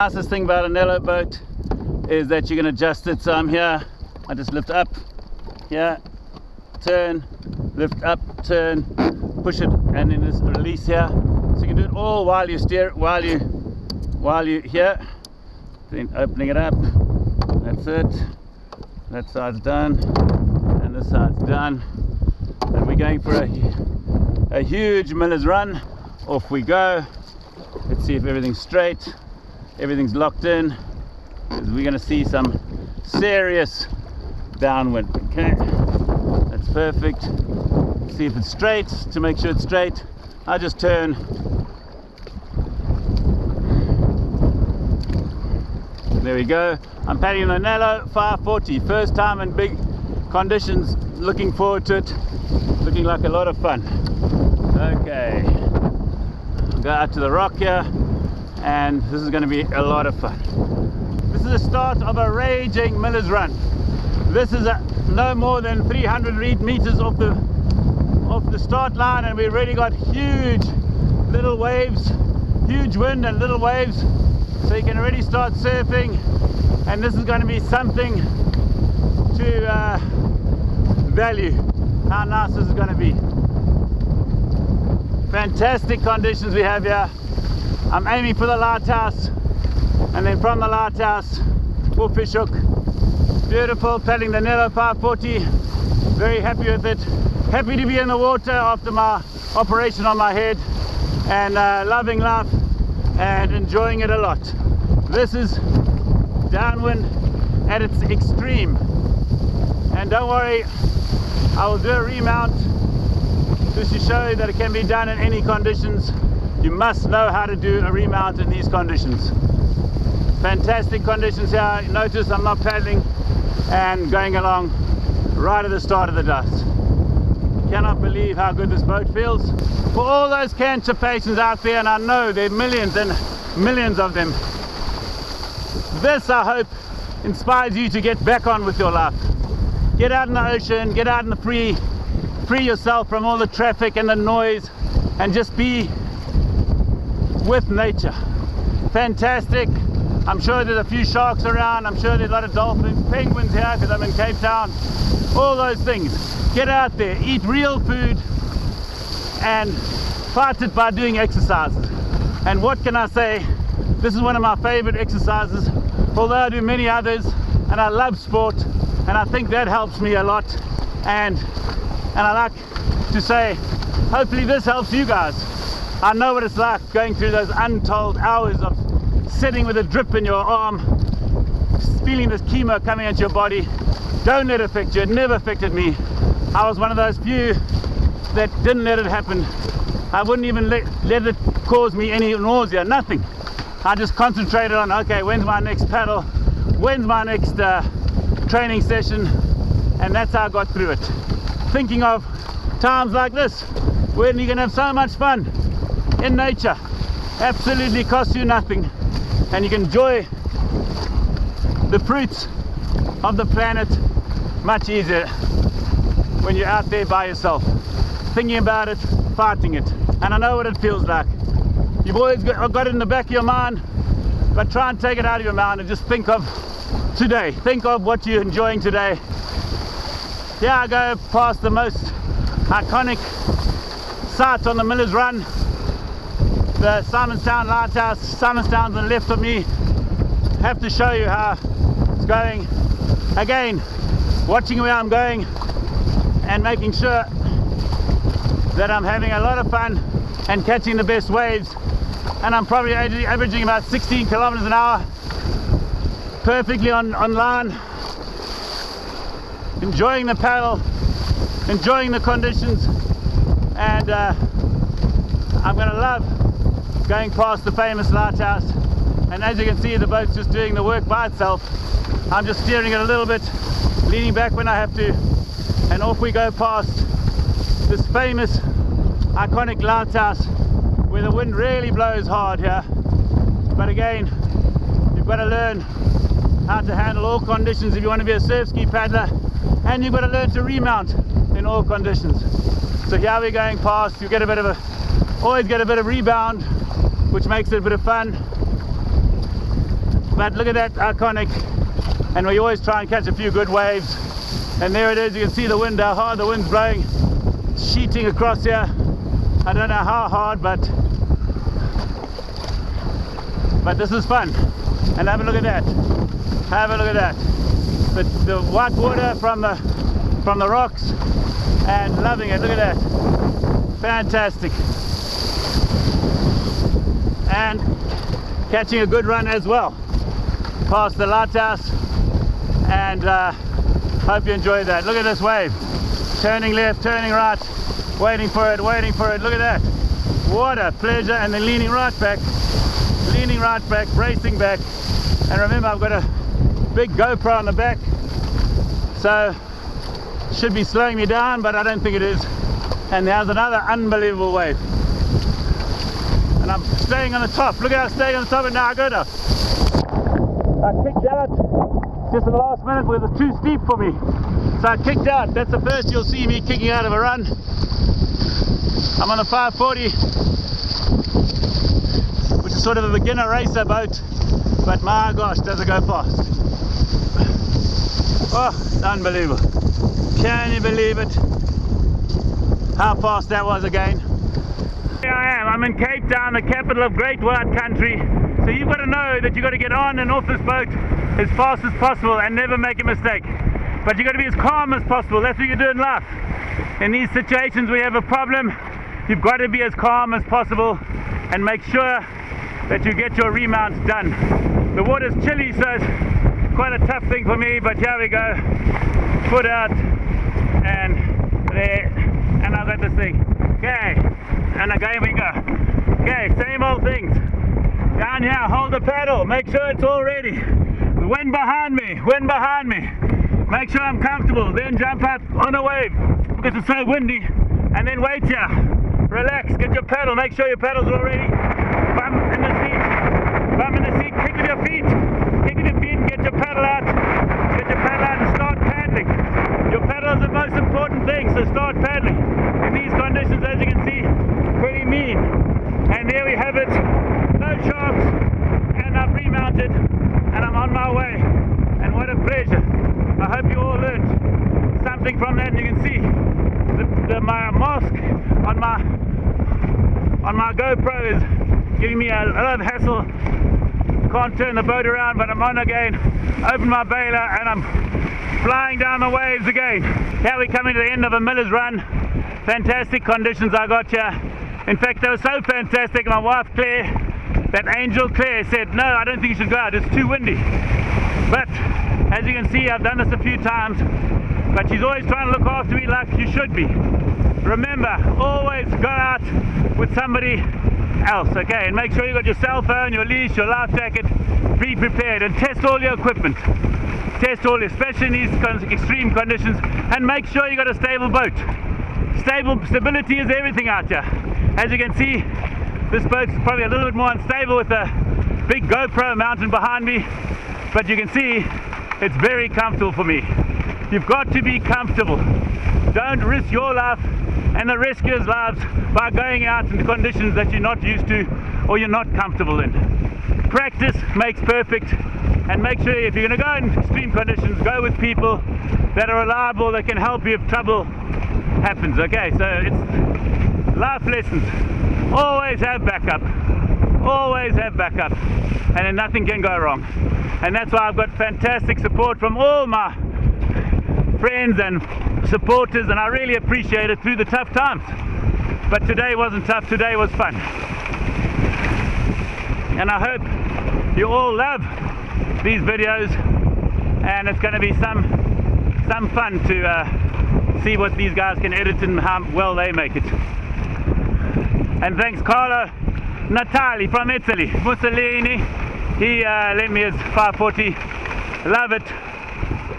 Nicest thing about a Nello boat is that you can adjust it. So I'm here, I just lift up, here, turn, lift up, turn, push it, and then just release here. So you can do it all while you steer, while you here. Then opening it up. That's it. That side's done, and this side's done. And we're going for a huge miller's run. Off we go. Let's see if everything's straight. Everything's locked in. We're going to see some serious downwind. Okay, that's perfect. See if it's straight. To make sure it's straight, I just turn. There we go. I'm paddling the Nello 540. First time in big conditions. Looking forward to it. Looking like a lot of fun. Okay. Go out to the rock here, and this is going to be a lot of fun. This is the start of a raging miller's run. This is no more than 300 meters off the start line, and we've already got huge little waves, huge wind and little waves, so you can already start surfing. And this is going to be something to value how nice this is going to be. Fantastic conditions we have here. I'm aiming for the lighthouse, and then from the lighthouse for fish hook. Beautiful, paddling the Nello 540. Very happy with it. Happy to be in the water after my operation on my head, and loving life and enjoying it a lot. This is downwind at its extreme, and don't worry, I will do a remount just to show you that it can be done in any conditions. You must know how to do a remount in these conditions. Fantastic conditions here. Notice I'm not paddling and going along right at the start of the dust. Cannot believe how good this boat feels. For all those cancer patients out there, and I know there are millions and millions of them, this, I hope, inspires you to get back on with your life. Get out in the ocean, get out in the free yourself from all the traffic and the noise, and just be with nature. Fantastic. I'm sure there's a few sharks around. I'm sure there's a lot of dolphins, penguins here because I'm in Cape Town. All those things. Get out there, eat real food, and fight it by doing exercises. And what can I say? This is one of my favorite exercises, although I do many others, and I love sport, and I think that helps me a lot. And I like to say, hopefully this helps you guys. I know what it's like going through those untold hours of sitting with a drip in your arm, feeling this chemo coming into your body. Don't let it affect you. It never affected me. I was one of those few that didn't let it happen. I wouldn't even let it cause me any nausea, nothing. I just concentrated on, okay, when's my next paddle? When's my next training session? And that's how I got through it. Thinking of times like this, when you can have so much fun in nature, absolutely costs you nothing, and you can enjoy the fruits of the planet much easier when you're out there by yourself, thinking about it, fighting it. And I know what it feels like. You've always got it in the back of your mind, but try and take it out of your mind and just think of today. Think of what you're enjoying today. Here I go past the most iconic site on the Miller's Run, the Simonstown Lighthouse. Simonstown's on the left of me. Have to show you how it's going. Again, watching where I'm going and making sure that I'm having a lot of fun and catching the best waves. And I'm probably averaging about 16 kilometers an hour, perfectly on line. Enjoying the paddle, enjoying the conditions, and I'm going to love going past the famous lighthouse. And as you can see, the boat's just doing the work by itself. I'm just steering it a little bit, leaning back when I have to, and off we go past this famous iconic lighthouse where the wind really blows hard here. But again, you've got to learn how to handle all conditions if you want to be a surf ski paddler, and you've got to learn to remount in all conditions. So here we're going past. You get a bit of always get a bit of rebound, which makes it a bit of fun. but look at that, iconic. And we always try and catch a few good waves. And there it is, you can see the wind, how hard the wind's blowing, sheeting across here. I don't know how hard, but this is fun. And have a look at that. Have a look at that. The white water from the rocks, and loving it. Look at that. Fantastic. And catching a good run as well past the lighthouse, and hope you enjoyed that. Look at this wave, turning left, turning right, waiting for it, waiting for it. Look at that. What a pleasure. And then leaning right back, bracing back. And remember, I've got a big GoPro on the back, so should be slowing me down, but I don't think it is. And there's another unbelievable wave, and I'm staying on the top. Look at how I'm staying on the top, and now I go down. I kicked out just in the last minute because it was too steep for me, so I kicked out. That's the first you'll see me kicking out of a run. I'm on a 540, which is sort of a beginner racer boat, but my gosh, does it go fast. Oh, unbelievable. Can you believe it? How fast that was again. Here I am, I'm in Cape Town, the capital of Great White Country. So you've got to know that you've got to get on and off this boat as fast as possible and never make a mistake. But you've got to be as calm as possible. That's what you do in life. In these situations where you have a problem, you've got to be as calm as possible and make sure that you get your remounts done. The water's chilly, so it's quite a tough thing for me, but here we go. Foot out, and there, and I've got this thing. Okay, and again we go. Okay, same old things. Down here, hold the paddle, make sure it's all ready. Wind behind me, wind behind me. Make sure I'm comfortable, then jump up on a wave because it's so windy, and then wait here. Relax, get your paddle, make sure your paddle's all ready. Bum in the seat, bum in the seat, kick with your feet. Kick with your feet and get your paddle out. Get your paddle out and start paddling. Your paddle is the most important thing, so start paddling. In these conditions, as you can see, pretty mean. And there we have it. No sharks, and I've remounted, and I'm on my way. And what a pleasure. I hope you all learned something from that. And you can see my mask on my GoPro is giving me a lot of hassle. Can't turn the boat around, but I'm on again. Open my bailer, and I'm flying down the waves again. Here we're coming to the end of a miller's run. Fantastic conditions I got here. In fact, they were so fantastic, my wife Claire, that angel Claire, said, no, I don't think you should go out, it's too windy. But as you can see, I've done this a few times, but she's always trying to look after me like you should be. Remember, always go out with somebody else, okay? And make sure you got your cell phone, your leash, your life jacket, be prepared, and test all your equipment. Test all, especially in these extreme conditions, and make sure you got a stable boat. Stability is everything out here. As you can see, this boat's probably a little bit more unstable with a big GoPro mounted behind me, but you can see it's very comfortable for me. You've got to be comfortable. Don't risk your life and the rescuers' lives by going out in conditions that you're not used to or you're not comfortable in. Practice makes perfect, and make sure if you're going to go in extreme conditions, go with people that are reliable, that can help you if trouble happens. Okay, so it's life lessons. Always have backup. Always have backup, and then nothing can go wrong. And that's why I've got fantastic support from all my friends and supporters, and I really appreciate it through the tough times. But today wasn't tough, today was fun. And I hope you all love these videos, and it's going to be some fun to see what these guys can edit and how well they make it. And thanks Carlo Natali from Italy, Mussolini, he lent me his 540. Love it,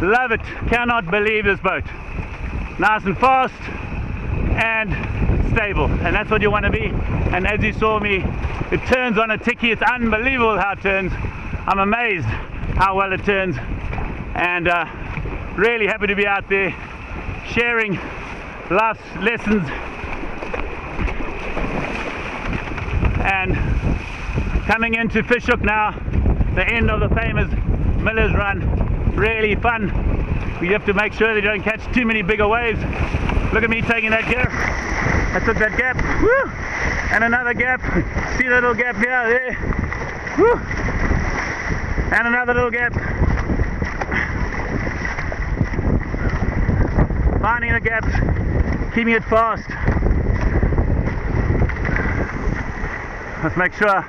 love it, cannot believe this boat. Nice and fast and stable, and that's what you want to be. And as you saw me, it turns on a ticky. It's unbelievable how it turns. I'm amazed how well it turns, and really happy to be out there sharing life's lessons and coming into Fish Hook now. the end of the famous Miller's Run. Really fun. You have to make sure that you don't catch too many bigger waves. Look at me taking that gap. I took that gap. Woo! And another gap. See the little gap here? There. Woo! And another little gap. Finding the gaps, keeping it fast. Let's make sure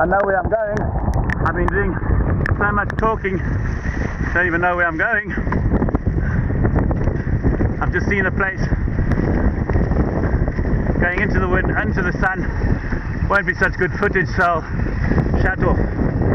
I know where I'm going. I've been doing so much talking, don't even know where I'm going. I've just seen a place going into the wind, into the sun. Won't be such good footage, so I'll shut off.